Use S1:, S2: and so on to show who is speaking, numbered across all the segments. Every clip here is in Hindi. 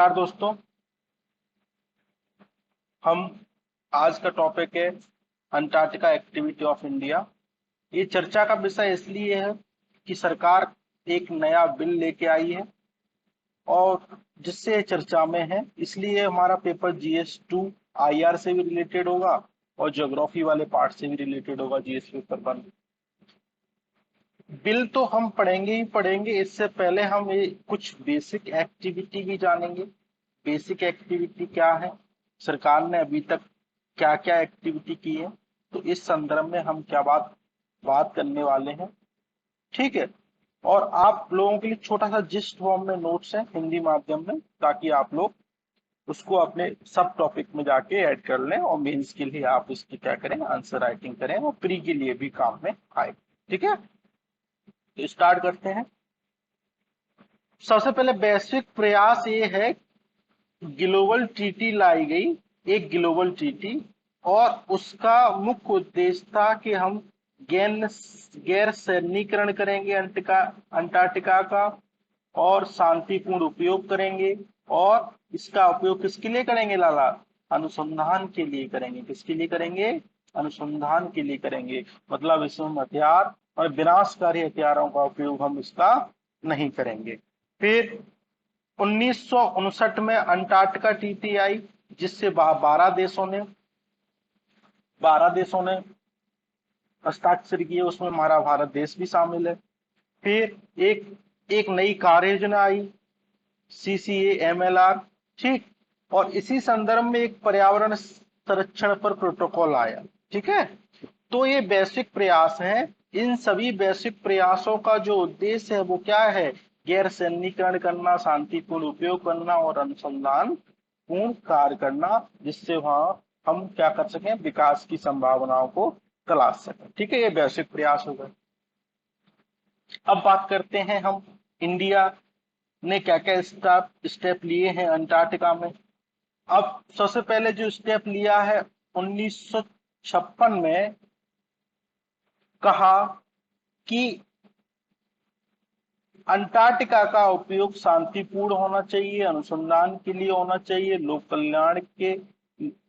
S1: नमस्कार दोस्तों। हम आज का टॉपिक है अंटार्कटिका एक्टिविटी ऑफ इंडिया। ये चर्चा का विषय इसलिए है कि सरकार एक नया बिल लेके आई है और जिससे ये चर्चा में है, इसलिए हमारा पेपर GS2 IR से भी रिलेटेड होगा और ज्योग्राफी वाले पार्ट से भी रिलेटेड होगा। GS पेपर 1 बिल तो हम पढ़ेंगे ही पढ़ेंगे, इससे पहले हम ये कुछ बेसिक एक्टिविटी भी जानेंगे। बेसिक एक्टिविटी क्या है, सरकार ने अभी तक क्या क्या एक्टिविटी की है, तो इस संदर्भ में हम क्या बात बात करने वाले हैं। ठीक है। और आप लोगों के लिए छोटा सा जिस्ट फॉर्म में नोट्स है हिंदी माध्यम में, ताकि आप लोग उसको अपने सब टॉपिक में जाके ऐड कर लें और मेंस के लिए आप उसकी क्या करें, आंसर राइटिंग करें और प्री के लिए भी काम में आए। ठीक है, तो स्टार्ट करते हैं। सबसे पहले वैश्विक प्रयास ये है, ग्लोबल ट्रीटी लाई गई, एक ग्लोबल ट्रीटी, और उसका मुख्य उद्देश्य था कि हम गैर गैर सैन्यीकरण करेंगे अंटार्कटिका का, और शांतिपूर्ण उपयोग करेंगे। और इसका उपयोग किसके लिए करेंगे लाला? अनुसंधान के लिए करेंगे। किसके लिए करेंगे? अनुसंधान के लिए करेंगे। मतलब इसमें हथियार और विनाशकारी हथियारों का उपयोग हम इसका नहीं करेंगे। फिर 1959 में अंटार्कटिका ट्रीटी आई, जिससे 12 देशों ने हस्ताक्षर किए। उसमें हमारा भारत देश भी शामिल है। फिर एक एक नई कार्य योजना आई, CCA-MLR। ठीक। और इसी संदर्भ में एक पर्यावरण संरक्षण पर प्रोटोकॉल आया। ठीक है। तो ये वैश्विक प्रयास है। इन सभी वैश्विक प्रयासों का जो उद्देश्य है वो क्या है? गैर सैन्यीकरण करना, शांतिपूर्ण उपयोग करना और अनुसंधान पूर्ण कार्य करना, जिससे वहां हम क्या कर सकें, विकास की संभावनाओं को तलाश सकें। ठीक है, ये वैश्विक प्रयास हो गए। अब बात करते हैं हम, इंडिया ने क्या क्या स्टेप लिए हैं अंटार्कटिका में। अब सबसे पहले जो स्टेप लिया है, 1956 में कहा कि अंटार्कटिका का उपयोग शांतिपूर्ण होना चाहिए, अनुसंधान के लिए होना चाहिए, लोक कल्याण के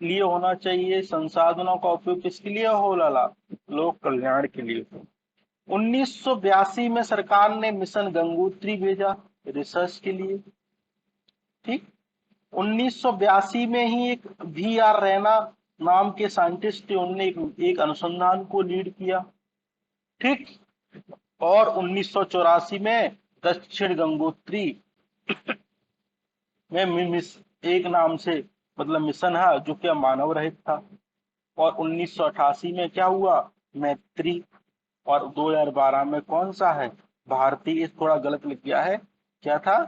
S1: लिए होना चाहिए। संसाधनों का उपयोग किसके लिए हो लाला? लोक कल्याण के लिए हो। 1982 में सरकार ने मिशन गंगोत्री भेजा रिसर्च के लिए। ठीक। 1982 में ही एक VR रैना नाम के साइंटिस्ट थे, उनने एक अनुसंधान को लीड किया। ठीक। और 1984 में दक्षिण गंगोत्री में एक नाम से मतलब मिशन है, जो कि मानव रहित था। और 1988 में क्या हुआ? मैत्री। और 2012 में कौन सा है? भारतीय। थोड़ा गलत लिख गया है, क्या था?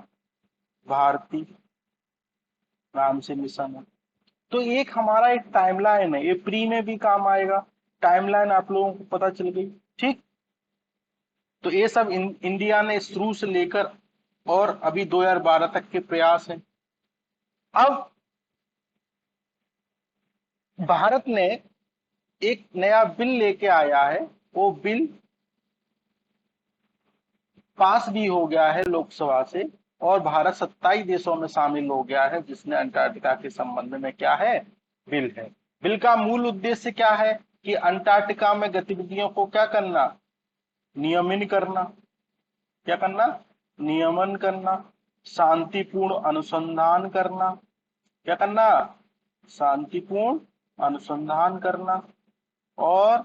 S1: भारतीय नाम से मिशन है। तो एक हमारा एक टाइमलाइन है, ये प्री में भी काम आएगा। टाइमलाइन आप लोगों को पता चल गई। ठीक। तो ये सब इंडिया ने शुरू से लेकर और अभी 2012 तक के प्रयास हैं। अब भारत ने एक नया बिल लेके आया है, वो बिल पास भी हो गया है लोकसभा से, और भारत 27 देशों में शामिल हो गया है, जिसने अंटार्कटिका के संबंध में क्या है? बिल है। बिल का मूल उद्देश्य क्या है कि अंटार्कटिका में गतिविधियों को क्या करना? नियमन करना। क्या करना? नियमन करना। शांतिपूर्ण अनुसंधान करना। क्या करना? शांतिपूर्ण अनुसंधान करना। और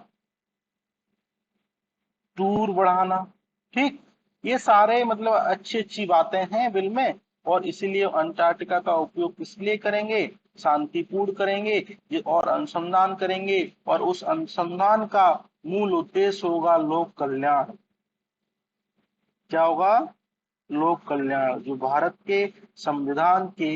S1: टूर बढ़ाना। ठीक। ये सारे मतलब अच्छी अच्छी बातें हैं बिल में। और इसीलिए अंटार्कटिका का उपयोग किस लिए करेंगे? शांतिपूर्ण करेंगे और अनुसंधान करेंगे। और उस अनुसंधान का मूल उद्देश्य होगा लोक कल्याण। क्या होगा? लोक कल्याण, जो भारत के संविधान के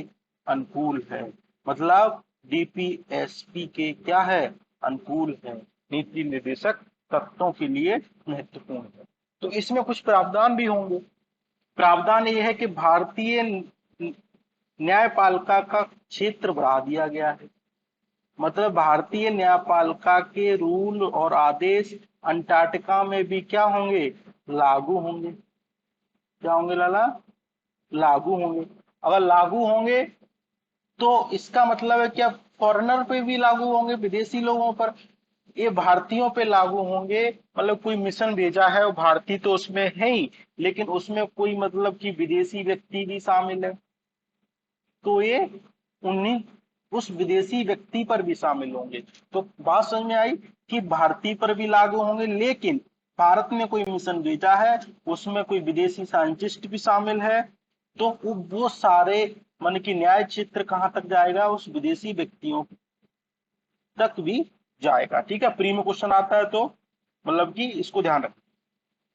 S1: अनुकूल है। मतलब DPSP के क्या है? अनुकूल है। नीति निर्देशक तत्वों के लिए महत्वपूर्ण है। तो इसमें कुछ प्रावधान भी होंगे। प्रावधान ये है कि भारतीय न्यायपालिका का क्षेत्र बढ़ा दिया गया है। मतलब भारतीय न्यायपालिका के रूल और आदेश अंटार्कटिका में भी क्या होंगे? लागू होंगे। क्या होंगे लाला? लागू होंगे। अगर लागू होंगे तो इसका मतलब है कि अब फॉरेनर पे भी लागू होंगे, विदेशी लोगों पर। ये भारतीयों पे लागू होंगे, मतलब कोई मिशन भेजा है, वो भारतीय तो उसमें है ही, लेकिन उसमें कोई मतलब कि विदेशी व्यक्ति भी शामिल है, तो ये उन्हीं उस विदेशी व्यक्ति पर भी शामिल होंगे। तो बात समझ में आई कि भारतीय पर भी लागू होंगे, लेकिन भारत ने कोई मिशन भेजा है, उसमें कोई विदेशी साइंटिस्ट भी शामिल है, तो वो सारे मन की न्याय क्षेत्र कहां तक जाएगा, उस विदेशी व्यक्तियों तक भी जाएगा। ठीक है, प्री में क्वेश्चन आता है तो मतलब कि इसको ध्यान रख।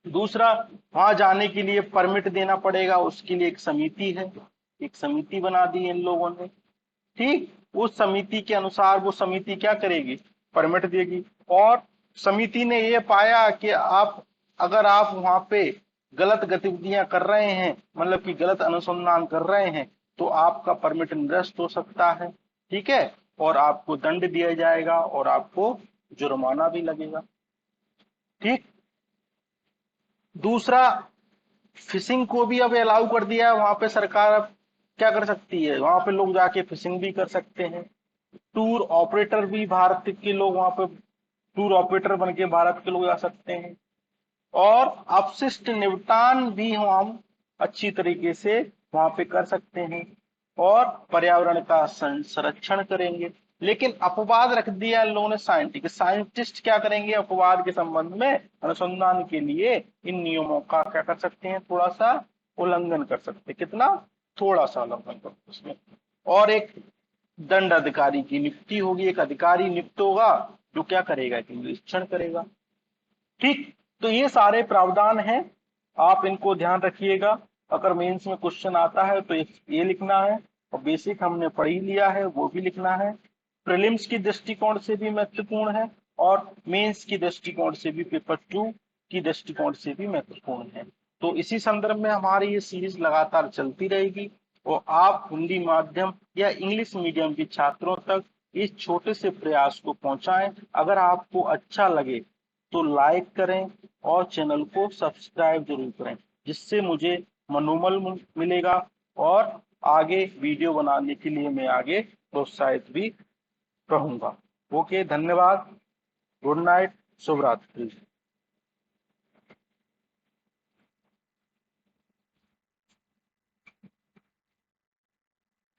S1: दूसरा, वहां जाने के लिए परमिट देना पड़ेगा, उसके लिए एक समिति है, एक समिति बना दी इन लोगों ने। ठीक, उस समिति के अनुसार वो समिति क्या करेगी, परमिट देगी। और समिति ने ये पाया कि आप अगर आप वहां पे गलत गतिविधियां कर रहे हैं, मतलब कि गलत अनुसंधान कर रहे हैं, तो आपका परमिट निरस्त हो सकता है। ठीक है, और आपको दंड दिया जाएगा और आपको जुर्माना भी लगेगा। ठीक, दूसरा, फिशिंग को भी अब अलाउ कर दिया है वहां पे सरकार। अब क्या कर सकती है, वहां पे लोग जाके फिशिंग भी कर सकते हैं। टूर ऑपरेटर भी भारत के लोग वहां पे टूर ऑपरेटर बन के भारत के लोग जा सकते हैं। और अपशिष्ट निपटान भी हम अच्छी तरीके से वहां पे कर सकते हैं और पर्यावरण का संरक्षण करेंगे। लेकिन अपवाद रख दिया इन लोगों ने, साइंटिस्ट क्या करेंगे, अपवाद के संबंध में अनुसंधान के लिए इन नियमों का क्या कर सकते हैं, थोड़ा सा उल्लंघन कर सकते हैं। कितना, थोड़ा सा उल्लंघन कर उसमें। और एक दंड अधिकारी की नियुक्ति होगी, एक अधिकारी नियुक्त होगा जो क्या करेगा, कि निरीक्षण करेगा। ठीक, तो ये सारे प्रावधान हैं, आप इनको ध्यान रखिएगा। अगर मेंस में क्वेश्चन आता है तो ये लिखना है, और बेसिक हमने पढ़ ही लिया है वो भी लिखना है। प्रीलिम्स की दृष्टिकोण से भी महत्वपूर्ण है और मेंस की दृष्टिकोण से भी, पेपर 2 की दृष्टिकोण से भी महत्वपूर्ण है। तो इसी संदर्भ में हमारी ये सीरीज लगातार चलती रहेगी और आप हिंदी माध्यम या इंग्लिश मीडियम के छात्रों तक इस छोटे से प्रयास को पहुंचाएं। अगर आपको अच्छा लगे तो लाइक करें और चैनल को सब्सक्राइब जरूर करें, जिससे मुझे मनोबल मिलेगा और आगे वीडियो बनाने के लिए मैं आगे प्रोत्साहित भी रहूंगा। ओके, धन्यवाद, गुड नाइट, शुभ रात्रि।